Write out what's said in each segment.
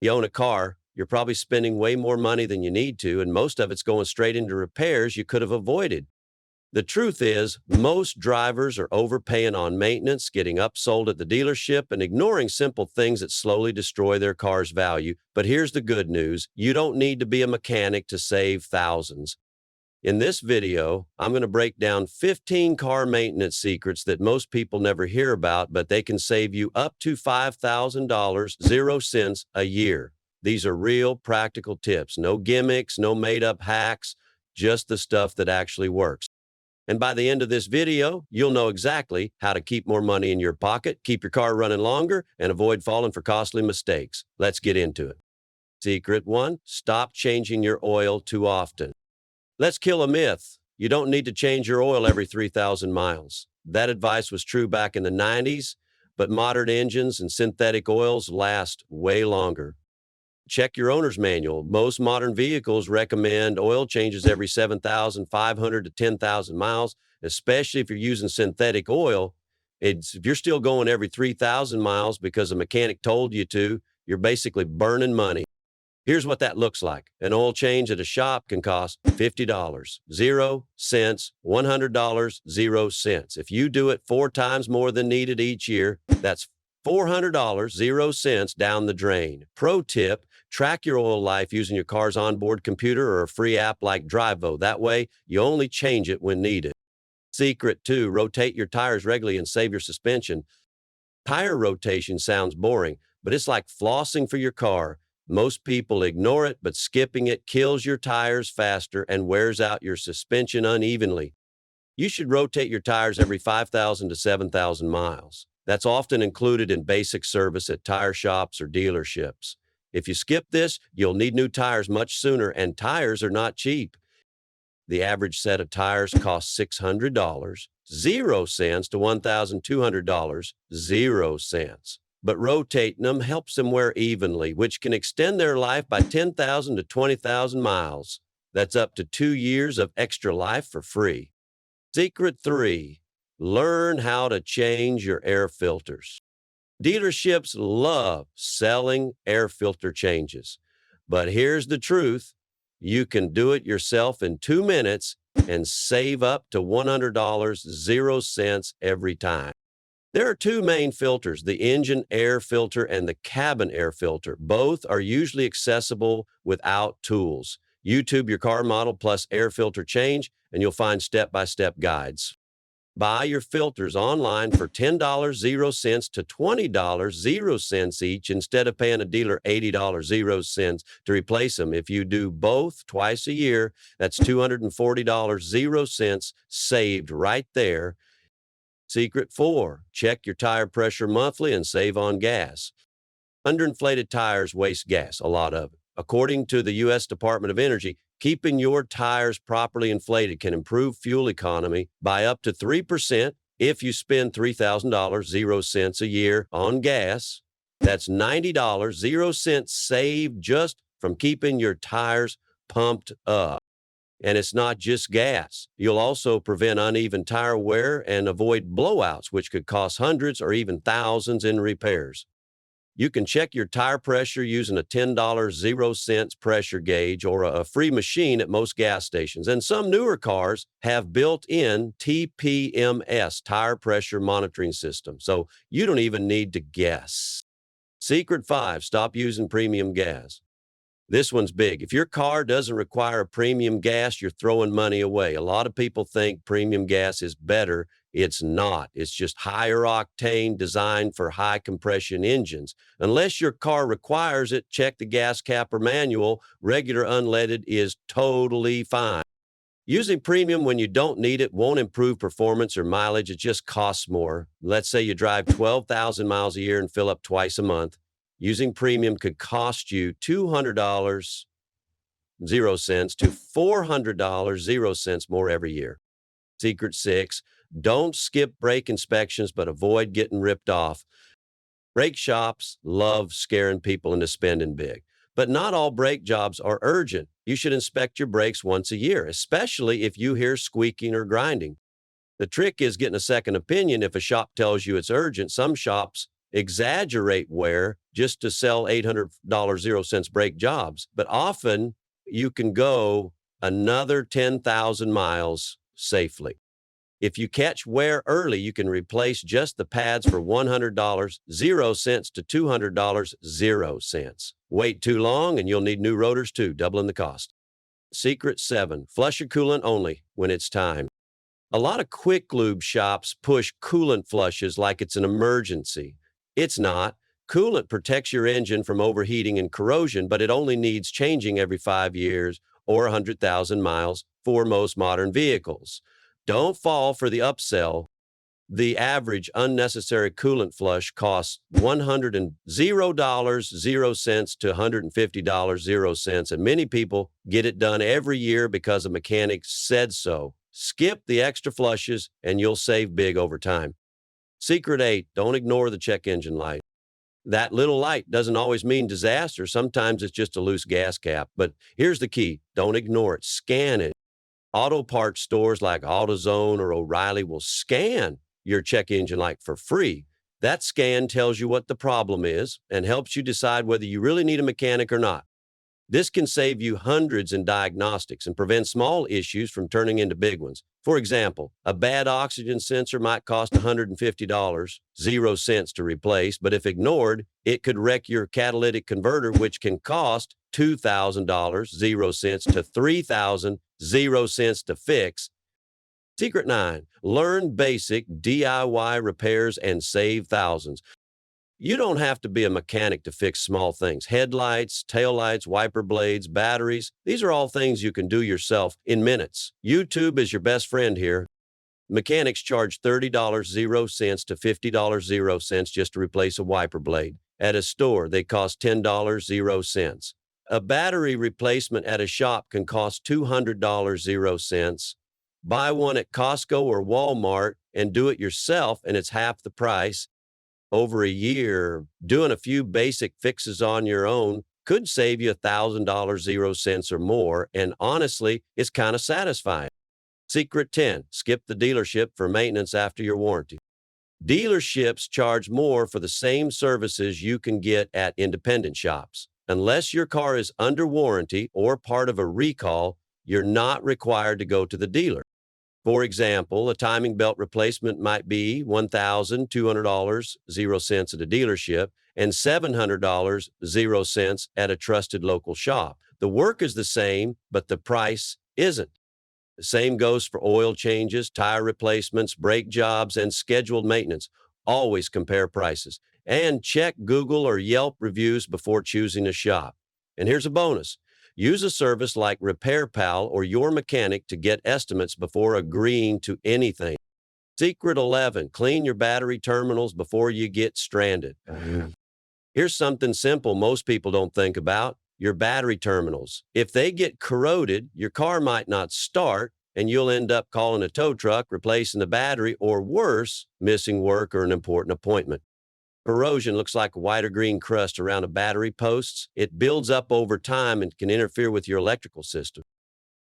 You own a car, you're probably spending way more money than you need to, and most of it's going straight into repairs you could have avoided. The truth is, most drivers are overpaying on maintenance, getting upsold at the dealership, and ignoring simple things that slowly destroy their car's value. But here's the good news. You don't need to be a mechanic to save thousands. In this video, I'm going to break down 15 car maintenance secrets that most people never hear about, but they can save you up to $5,000, 0 cents a year. These are real practical tips. No gimmicks, no made-up hacks, just the stuff that actually works. And by the end of this video, you'll know exactly how to keep more money in your pocket, keep your car running longer, and avoid falling for costly mistakes. Let's get into it. Secret 1, stop changing your oil too often. Let's kill a myth. You don't need to change your oil every 3,000 miles. That advice was true back in the 90s, but modern engines and synthetic oils last way longer. Check your owner's manual. Most modern vehicles recommend oil changes every 7,500 to 10,000 miles, especially if you're using synthetic oil. If you're still going every 3,000 miles because a mechanic told you to, you're basically burning money. Here's what that looks like. An oil change at a shop can cost $50, 0 cents, $100, 0 cents. If you do it 4 times more than needed each year, that's $400, 0 cents down the drain. Pro tip, track your oil life using your car's onboard computer or a free app like Drivo. That way, you only change it when needed. Secret 2, rotate your tires regularly and save your suspension. Tire rotation sounds boring, but it's like flossing for your car. Most people ignore it, but skipping it kills your tires faster and wears out your suspension unevenly. You should rotate your tires every 5,000 to 7,000 miles. That's often included in basic service at tire shops or dealerships. If you skip this, you'll need new tires much sooner, and tires are not cheap. The average set of tires costs $600, 0 cents to $1,200, 0 cents. But rotating them helps them wear evenly, which can extend their life by 10,000 to 20,000 miles. That's up to 2 years of extra life for free. Secret 3, learn how to change your air filters. Dealerships love selling air filter changes. But here's the truth. You can do it yourself in 2 minutes and save up to $100, 0 cents every time. There are 2 main filters, the engine air filter and the cabin air filter. Both are usually accessible without tools. YouTube your car model plus air filter change, and you'll find step-by-step guides. Buy your filters online for $10, 0 cents to $20, 0 cents each, instead of paying a dealer $80, 0 cents to replace them. If you do both twice a year, that's $240, 0 cents saved right there. Secret 4, check your tire pressure monthly and save on gas. Underinflated tires waste gas, a lot of it. According to the U.S. Department of Energy, keeping your tires properly inflated can improve fuel economy by up to 3% if you spend $3,000, 0 cents a year on gas. That's $90, 0 cents saved just from keeping your tires pumped up. And it's not just gas. You'll also prevent uneven tire wear and avoid blowouts, which could cost hundreds or even thousands in repairs. You can check your tire pressure using a $10, 0 cents pressure gauge or a free machine at most gas stations. And some newer cars have built-in TPMS, tire pressure monitoring system, so you don't even need to guess. Secret 5, stop using premium gas. This one's big. If your car doesn't require a premium gas, you're throwing money away. A lot of people think premium gas is better. It's not. It's just higher octane, designed for high compression engines. Unless your car requires it, check the gas cap or manual. Regular unleaded is totally fine. Using premium when you don't need it won't improve performance or mileage. It just costs more. Let's say you drive 12,000 miles a year and fill up twice a month. Using premium could cost you $200, 0 cents to $400, 0 cents more every year. Secret 6, don't skip brake inspections, but avoid getting ripped off. Brake shops love scaring people into spending big, but not all brake jobs are urgent. You should inspect your brakes once a year, especially if you hear squeaking or grinding. The trick is getting a second opinion if a shop tells you it's urgent. Some shops exaggerate wear just to sell $800 0 cents brake jobs. But often you can go another 10,000 miles safely. If you catch wear early, you can replace just the pads for $100 0 cents to $200 0 cents. Wait too long and you'll need new rotors too, doubling the cost. Secret 7, flush your coolant only when it's time. A lot of quick lube shops push coolant flushes like it's an emergency. It's not. Coolant protects your engine from overheating and corrosion, but it only needs changing every 5 years or 100,000 miles for most modern vehicles. Don't fall for the upsell. The average unnecessary coolant flush costs $100 0 cents to $150 0 cents, and many people get it done every year because a mechanic said so. Skip the extra flushes and you'll save big over time. Secret 8, don't ignore the check engine light. That little light doesn't always mean disaster. Sometimes it's just a loose gas cap. But here's the key, don't ignore it. Scan it. Auto parts stores like AutoZone or O'Reilly will scan your check engine light for free. That scan tells you what the problem is and helps you decide whether you really need a mechanic or not. This can save you hundreds in diagnostics and prevent small issues from turning into big ones. For example, a bad oxygen sensor might cost $150 0 cents to replace, but if ignored, it could wreck your catalytic converter, which can cost $2,000 0 cents to $3,000 0 cents to fix. Secret 9, learn basic DIY repairs and save thousands. You don't have to be a mechanic to fix small things. Headlights, taillights, wiper blades, batteries. These are all things you can do yourself in minutes. YouTube is your best friend here. Mechanics charge $30 0 cents to $50 0 cents just to replace a wiper blade. At a store, they cost $10 0 cents. A battery replacement at a shop can cost $200 0 cents. Buy one at Costco or Walmart and do it yourself, and it's half the price. Over a year, doing a few basic fixes on your own could save you $1,000 0 cents or more, and honestly, it's kind of satisfying. Secret 10, skip the dealership for maintenance after your warranty. Dealerships charge more for the same services you can get at independent shops. Unless your car is under warranty or part of a recall, you're not required to go to the dealer. For example, a timing belt replacement might be $1,200 0 cents at a dealership and $700 0 cents at a trusted local shop. The work is the same, but the price isn't. The same goes for oil changes, tire replacements, brake jobs, and scheduled maintenance. Always compare prices and check Google or Yelp reviews before choosing a shop. And here's a bonus. Use a service like Repair Pal or your mechanic to get estimates before agreeing to anything. Secret 11, clean your battery terminals before you get stranded. Here's something simple most people don't think about, your battery terminals. If they get corroded, your car might not start, and you'll end up calling a tow truck, replacing the battery, or worse, missing work or an important appointment. Corrosion looks like a white or green crust around a battery posts. It builds up over time and can interfere with your electrical system.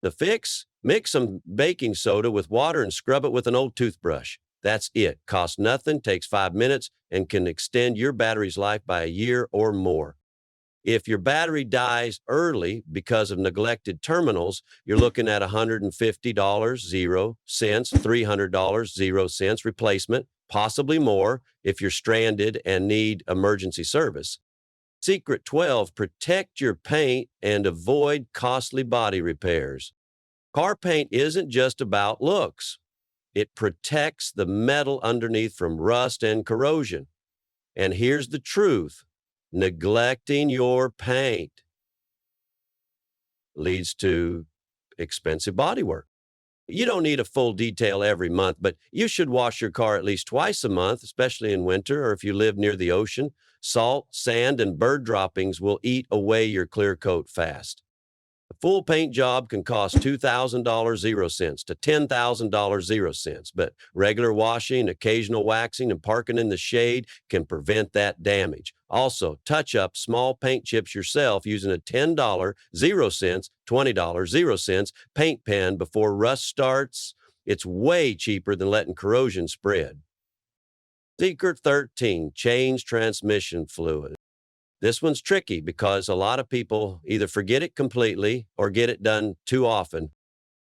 The fix? Mix some baking soda with water and scrub it with an old toothbrush. That's it. Costs nothing, takes 5 minutes, and can extend your battery's life by a year or more. If your battery dies early because of neglected terminals, you're looking at $150 0 cents, $300 0 cents replacement, possibly more if you're stranded and need emergency service. Secret 12, protect your paint and avoid costly body repairs. Car paint isn't just about looks. It protects the metal underneath from rust and corrosion. And here's the truth. Neglecting your paint leads to expensive bodywork. You don't need a full detail every month, but you should wash your car at least twice a month, especially in winter or if you live near the ocean. Salt, sand, and bird droppings will eat away your clear coat fast. A full paint job can cost $2,000 0 cents to $10,000 0 cents, but regular washing, occasional waxing, and parking in the shade can prevent that damage. Also, touch up small paint chips yourself using a $10 0 cents, $20 0 cents paint pen before rust starts. It's way cheaper than letting corrosion spread. Secret 13, change transmission fluid. This one's tricky because a lot of people either forget it completely or get it done too often.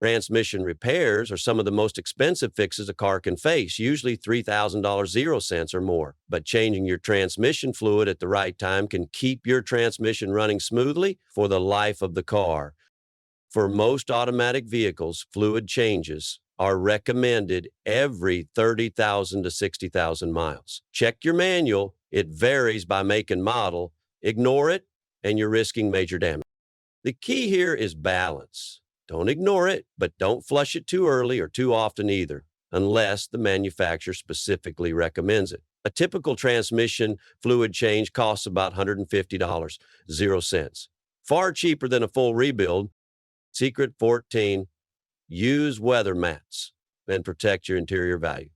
Transmission repairs are some of the most expensive fixes a car can face, usually $3,000 zero cents or more. But changing your transmission fluid at the right time can keep your transmission running smoothly for the life of the car. For most automatic vehicles, fluid changes are recommended every 30,000 to 60,000 miles. Check your manual. It varies by make and model. Ignore it, and you're risking major damage. The key here is balance. Don't ignore it, but don't flush it too early or too often either, unless the manufacturer specifically recommends it. A typical transmission fluid change costs about $150, zero cents. Far cheaper than a full rebuild. Secret 14, use weather mats and protect your interior value.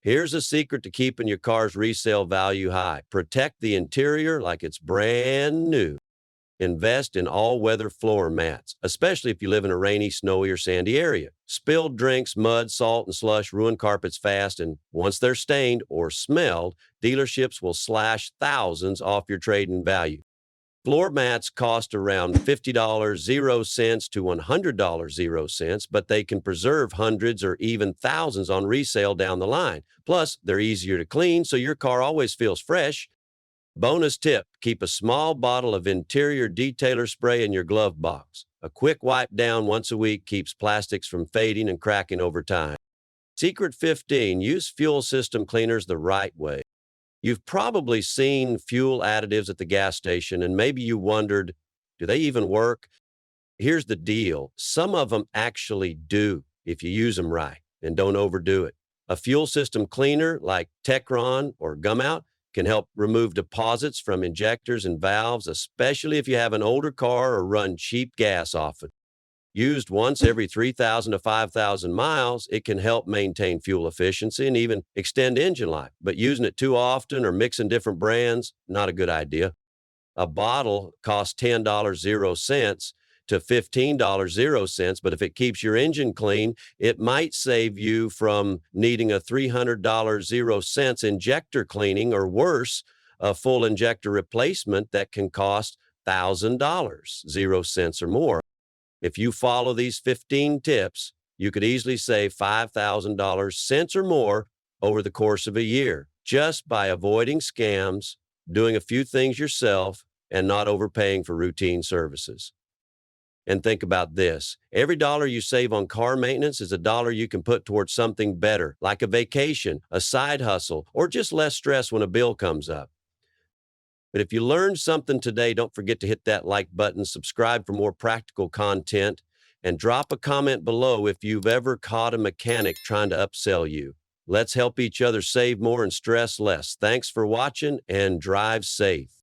Here's a secret to keeping your car's resale value high. Protect the interior like it's brand new. Invest in all-weather floor mats, especially if you live in a rainy, snowy, or sandy area. Spilled drinks, mud, salt, and slush ruin carpets fast, and once they're stained or smelled, dealerships will slash thousands off your trade-in value. Floor mats cost around $50 zero cents to $100 zero cents, but they can preserve hundreds or even thousands on resale down the line. Plus, they're easier to clean, so your car always feels fresh. Bonus tip, keep a small bottle of interior detailer spray in your glove box. A quick wipe down once a week keeps plastics from fading and cracking over time. Secret 15, use fuel system cleaners the right way. You've probably seen fuel additives at the gas station, and maybe you wondered, do they even work? Here's the deal. Some of them actually do if you use them right and don't overdo it. A fuel system cleaner like Techron or Gumout can help remove deposits from injectors and valves, especially if you have an older car or run cheap gas often. Used once every 3,000 to 5,000 miles, it can help maintain fuel efficiency and even extend engine life. But using it too often or mixing different brands, not a good idea. A bottle costs $10 zero cents to $15 zero cents, but if it keeps your engine clean, it might save you from needing a $300 zero cents injector cleaning, or worse, a full injector replacement that can cost $1,000 zero cents or more. If you follow these 15 tips, you could easily save $5,000 cents or more over the course of a year just by avoiding scams, doing a few things yourself, and not overpaying for routine services. And think about this. Every dollar you save on car maintenance is a dollar you can put towards something better, like a vacation, a side hustle, or just less stress when a bill comes up. But if you learned something today, don't forget to hit that like button, subscribe for more practical content, and drop a comment below if you've ever caught a mechanic trying to upsell you. Let's help each other save more and stress less. Thanks for watching, and drive safe.